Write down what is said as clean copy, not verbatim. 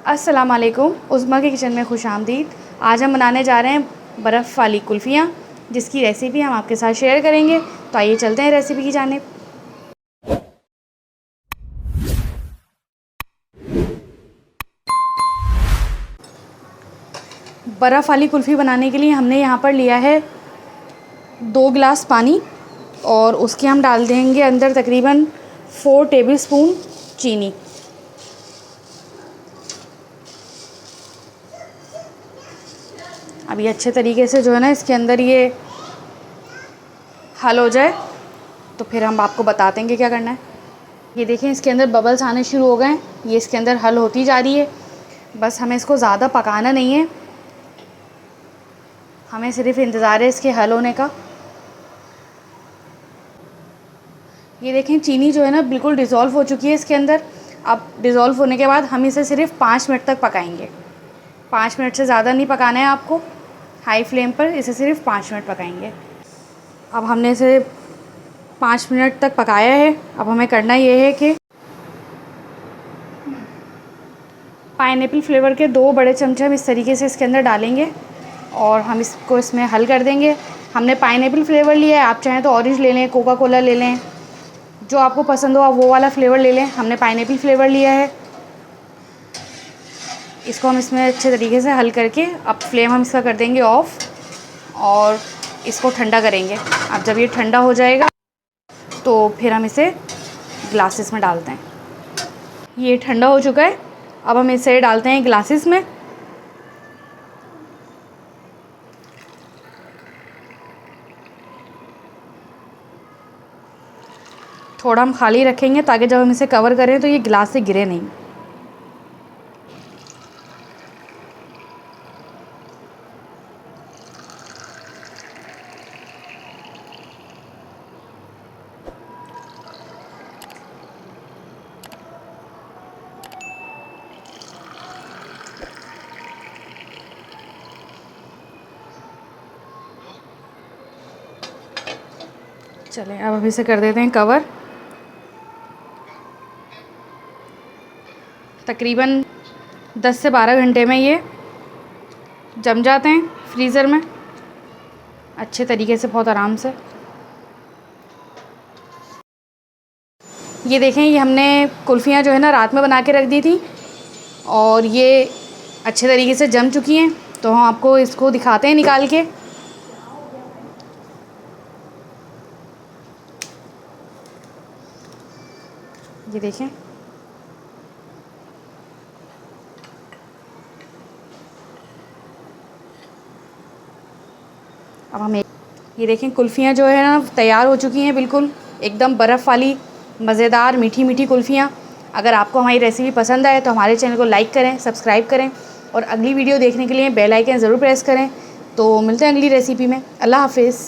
अस्सलाम वालेकुम, उज़्मा के किचन में खुशामदीद। आज हम बनाने जा रहे हैं बर्फ़ वाली कुल्फ़ियाँ, जिसकी रेसिपी हम आपके साथ शेयर करेंगे। तो आइए चलते हैं रेसिपी की जानिब। बर्फ़ वाली कुल्फ़ी बनाने के लिए हमने यहाँ पर लिया है 2 गिलास पानी और उसके हम डाल देंगे अंदर तकरीबन 4 टेबलस्पून चीनी। अब ये अच्छे तरीके से जो है ना इसके अंदर ये हल हो जाए तो फिर हम आपको बताते हैं कि क्या करना है। ये देखें इसके अंदर बबल्स आने शुरू हो गए हैं, ये इसके अंदर हल होती जा रही है। बस हमें इसको ज़्यादा पकाना नहीं है, हमें सिर्फ इंतज़ार है इसके हल होने का। ये देखें चीनी जो है ना बिल्कुल डिज़ोल्व हो चुकी है इसके अंदर। अब डिज़ोल्व होने के बाद हम इसे सिर्फ 5 मिनट तक पकाएंगे। 5 मिनट से ज़्यादा नहीं पकाना है आपको, हाई फ्लेम पर इसे सिर्फ 5 मिनट पकाएंगे। अब हमने इसे 5 मिनट तक पकाया है। अब हमें करना ये है कि पाइनएप्पल फ्लेवर के 2 बड़े चमचे हम इस तरीके से इसके अंदर डालेंगे और हम इसको इसमें हल कर देंगे। हमने पाइनएप्पल फ्लेवर लिया है, आप चाहें तो ऑरेंज ले लें, कोका कोला ले लें, जो आपको पसंद हो आप वो वाला फ्लेवर ले लें। हमने पाइनएप्पल फ्लेवर लिया है। इसको हम इसमें अच्छे तरीके से हल करके अब फ्लेम हम इसका कर देंगे ऑफ़ और इसको ठंडा करेंगे। अब जब ये ठंडा हो जाएगा तो फिर हम इसे ग्लासेस में डालते हैं। ये ठंडा हो चुका है, अब हम इसे डालते हैं ग्लासेस में। थोड़ा हम खाली रखेंगे ताकि जब हम इसे कवर करें तो ये गिलास से गिरे नहीं। चलें अब इसे कर देते हैं कवर। तकरीबन 10 से 12 घंटे में ये जम जाते हैं फ्रीज़र में अच्छे तरीके से, बहुत आराम से। ये देखें, ये हमने कुल्फ़ियाँ जो है ना रात में बना के रख दी थी और ये अच्छे तरीके से जम चुकी हैं। तो हम आपको इसको दिखाते हैं निकाल के। ये देखें, अब हम ये देखें कुल्फ़ियाँ जो है ना तैयार हो चुकी हैं, बिल्कुल एकदम बर्फ़ वाली मज़ेदार मीठी मीठी कुल्फ़ियाँ। अगर आपको हमारी रेसिपी पसंद आए तो हमारे चैनल को लाइक करें, सब्सक्राइब करें और अगली वीडियो देखने के लिए बेल आइकन ज़रूर प्रेस करें। तो मिलते हैं अगली रेसिपी में। अल्लाह हाफ़िज़।